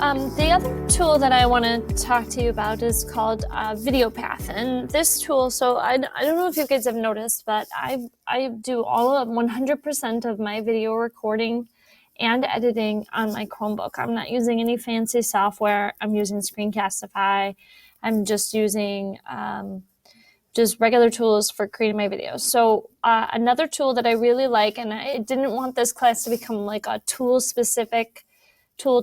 The other tool that I want to talk to you about is called VideoPath, and this tool. So I don't know if you guys have noticed, but I do all of 100% of my video recording and editing on my Chromebook. I'm not using any fancy software. I'm using Screencastify. I'm just using just regular tools for creating my videos. So another tool that I really like, and I didn't want this class to become like a tool-specific tool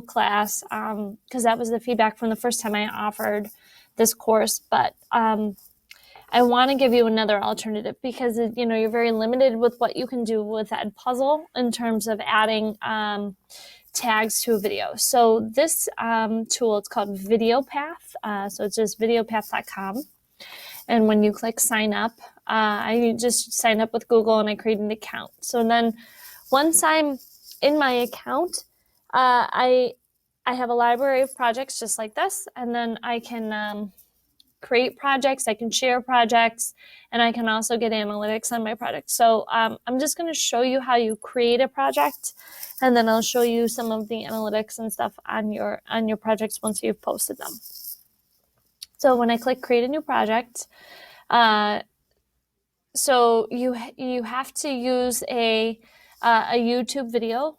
class, because that was the feedback from the first time I offered this course. But I want to give you another alternative because you're very limited with what you can do with Edpuzzle in terms of adding tags to a video. So this tool, it's called VideoPath. So it's just videopath.com. And when you click sign up, I just sign up with Google and I create an account. So then once I'm in my account, I have a library of projects just like this, and then I can create projects, I can share projects, and I can also get analytics on my project. So I'm just going to show you how you create a project, and then I'll show you some of the analytics and stuff on your projects once you've posted them. So when I click create a new project, so you have to use a YouTube video,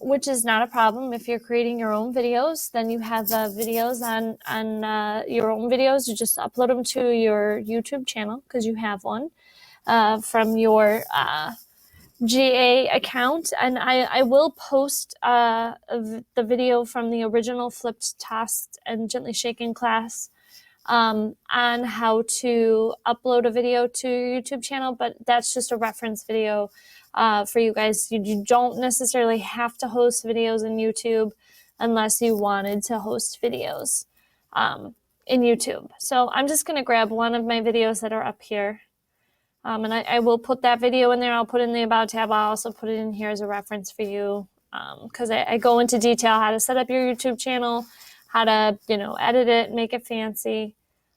which is not a problem. If you're creating your own videos, then you have videos on your own videos. You just upload them to your YouTube channel because you have one from your GA account. And I will post the video from the original Flipped Tossed and Gently Shaken class on how to upload a video to your YouTube channel, but that's just a reference video for you guys. You don't necessarily have to host videos in YouTube unless you wanted to host videos in YouTube. So I'm just going to grab one of my videos that are up here, and I will put that video in there. I'll put it in the About tab. I'll also put it in here as a reference for you, because I go into detail how to set up your YouTube channel, how to edit it, make it fancy,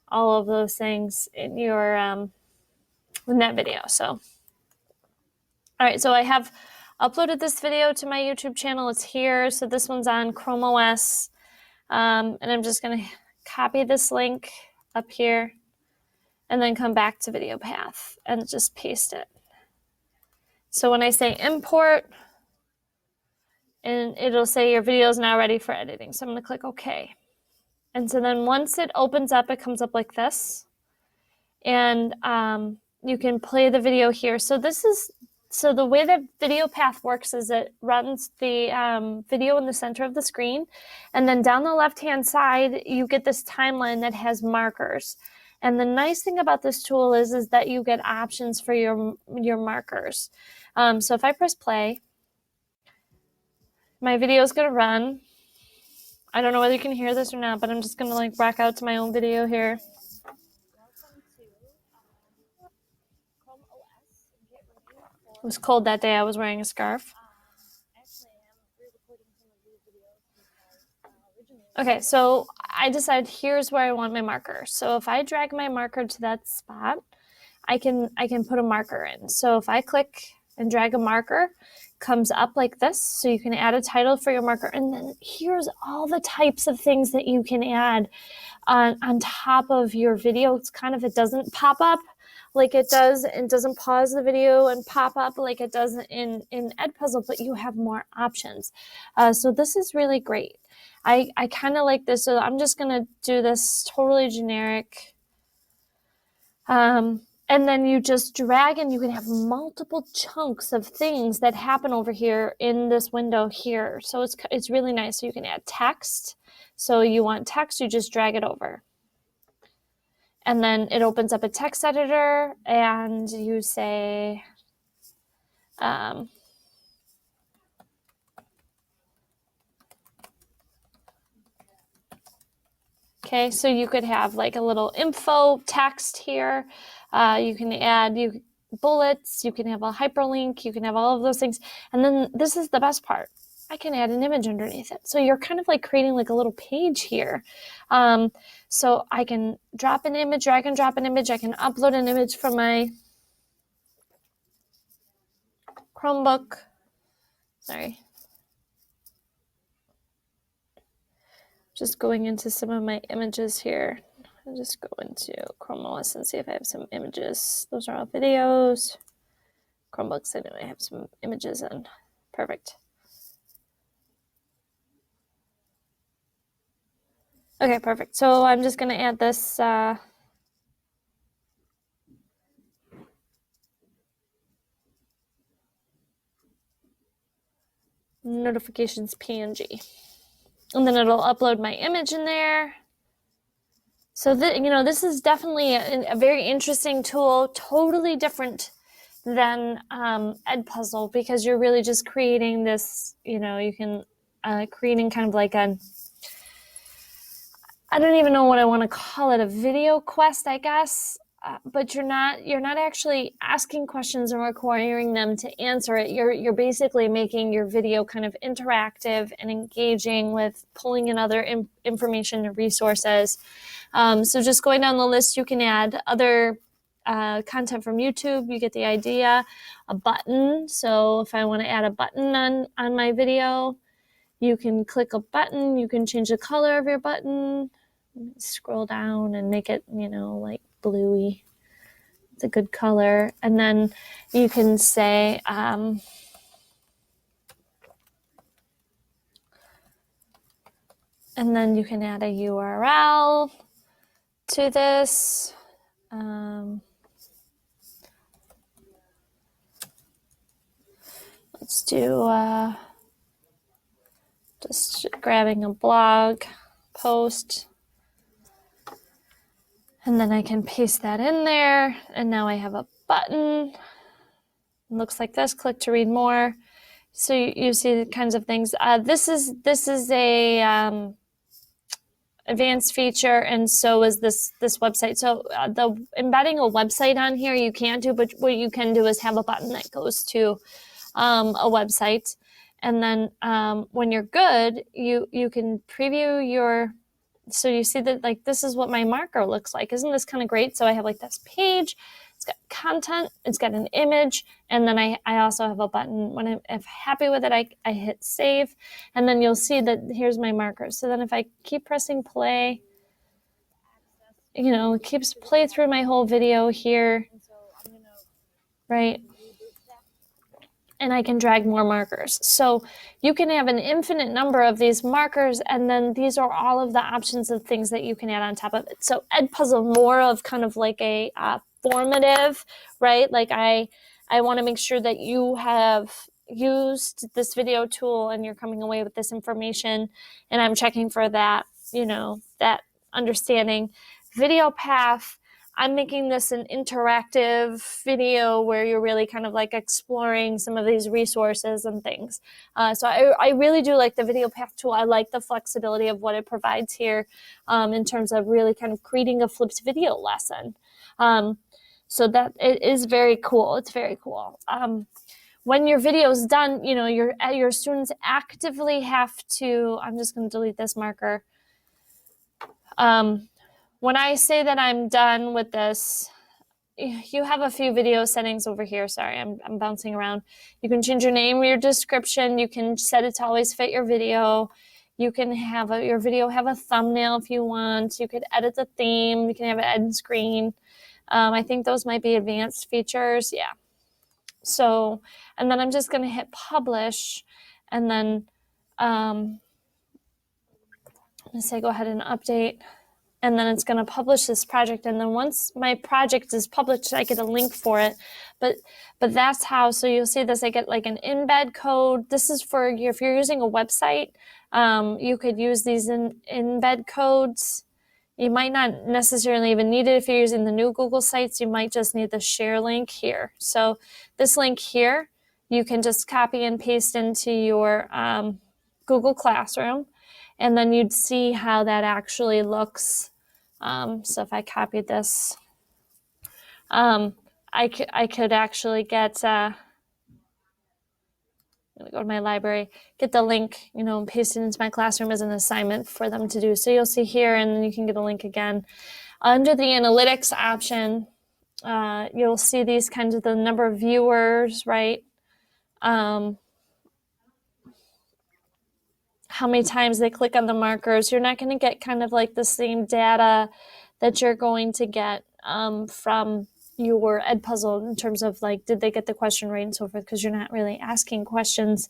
all of those things in your in that video. So all right, so I have uploaded this video to my YouTube channel. It's here. So this one's on Chrome OS, and I'm just going to copy this link up here and then come back to VideoPath and just paste it. So when I say import, and it'll say your video is now ready for editing. So I'm going to click OK. And so then once it opens up, it comes up like this. And you can play the video here. So the way that VideoPath works is it runs the video in the center of the screen. And then down the left-hand side, you get this timeline that has markers. And the nice thing about this tool is that you get options for your markers. So if I press play, my video is going to run. I don't know whether you can hear this or not, but I'm just going to back out to my own video here. It was cold that day. I was wearing a scarf. Okay, so I decided here's where I want my marker. So if I drag my marker to that spot, I can put a marker in. So if I click and drag a marker, it comes up like this. So you can add a title for your marker. And then here's all the types of things that you can add on top of your video. It's kind of, it doesn't pop up like it does, and doesn't pause the video and pop up like it does in Edpuzzle, but you have more options. So this is really great. I kind of like this, so I'm just going to do this totally generic. And then you just drag, and you can have multiple chunks of things that happen over here in this window here. So it's really nice. So you can add text. So you want text, you just drag it over. And then it opens up a text editor, and you say, okay, so you could have like a little info text here. You can add bullets, you can have a hyperlink, you can have all of those things. And then this is the best part. I can add an image underneath it. So you're kind of like creating like a little page here. So I can drop an image, drag and drop an image. I can upload an image from my Chromebook. Sorry. Just going into some of my images here. I'll just go into Chrome OS and see if I have some images. Those are all videos. Chromebooks, I know I have some images in. Perfect. Okay, perfect. So I'm just going to add this notifications PNG. And then it'll upload my image in there. So this is definitely a very interesting tool, totally different than Edpuzzle, because you're really just creating this, you can creating kind of like I don't even know what I want to call it, a video quest, I guess. But you're not actually asking questions and requiring them to answer it. You're basically making your video kind of interactive and engaging with pulling in other information and resources. So just going down the list, you can add other content from YouTube. You get the idea. A button. So if I want to add a button on my video, you can click a button. You can change the color of your button. Scroll down and make it, like bluey. It's a good color. And then you can say, and then you can add a URL to this. Let's do just grabbing a blog post. And then I can paste that in there. And now I have a button. It looks like this. Click to read more. So you see the kinds of things. This is a advanced feature, and so is this website. So the embedding a website on here you can't do, but what you can do is have a button that goes to a website. And then when you're good, you can preview your. So you see that, like, this is what my marker looks like. Isn't this kind of great? So I have like this page, it's got content, it's got an image, and then I also have a button. When I'm happy with it, I hit save, and then you'll see that here's my markers. So then if I keep pressing play, it keeps play through my whole video here, right? And I can drag more markers. So you can have an infinite number of these markers, and then these are all of the options of things that you can add on top of it. So Edpuzzle, more of kind of like a formative, right? Like I want to make sure that you have used this video tool and you're coming away with this information, and I'm checking for that, that understanding. Video Path, I'm making this an interactive video where you're really kind of like exploring some of these resources and things. So I really do like the Video Path tool. I like the flexibility of what it provides here in terms of really kind of creating a flipped video lesson. So that it is very cool. It's very cool. When your video is done, your students actively have to, I'm just going to delete this marker. When I say that I'm done with this, you have a few video settings over here. Sorry, I'm bouncing around. You can change your name, your description. You can set it to always fit your video. You can have your video have a thumbnail if you want. You could edit the theme. You can have it end screen. I think those might be advanced features. Yeah. So, and then I'm just going to hit publish, and then I'm going to say go ahead and update. And then it's going to publish this project. And then once my project is published, I get a link for it. But that's how, so you'll see this, I get like an embed code. This is for if you're using a website, you could use these embed codes. You might not necessarily even need it if you're using the new Google Sites. You might just need the share link here. So this link here, you can just copy and paste into your Google Classroom. And then you'd see how that actually looks. So if I copied this, I could actually get, I'm going to go to my library, get the link, and paste it into my classroom as an assignment for them to do. So you'll see here, and then you can get a link again. Under the analytics option, you'll see these kinds of the number of viewers, right? how many times they click on the markers. You're not going to get kind of like the same data that you're going to get from your Edpuzzle in terms of like, did they get the question right and so forth, because you're not really asking questions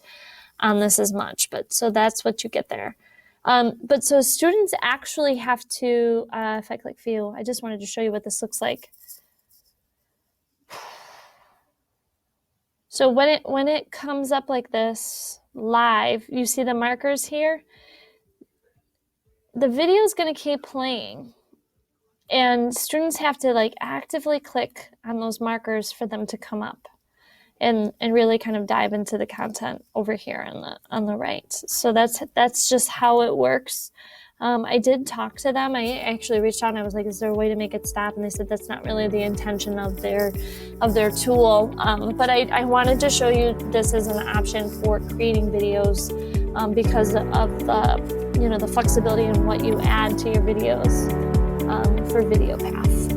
on this as much. But so that's what you get there. But so students actually have to, if I click view, I just wanted to show you what this looks like. So when it comes up like this live, you see the markers here. The video is going to keep playing, and students have to like actively click on those markers for them to come up and really kind of dive into the content over here on the right. So that's just how it works. I did talk to them. I actually reached out and I was like, is there a way to make it stop? And they said that's not really the intention of their tool. But I wanted to show you this as an option for creating videos because of the flexibility in what you add to your videos for VideoPath.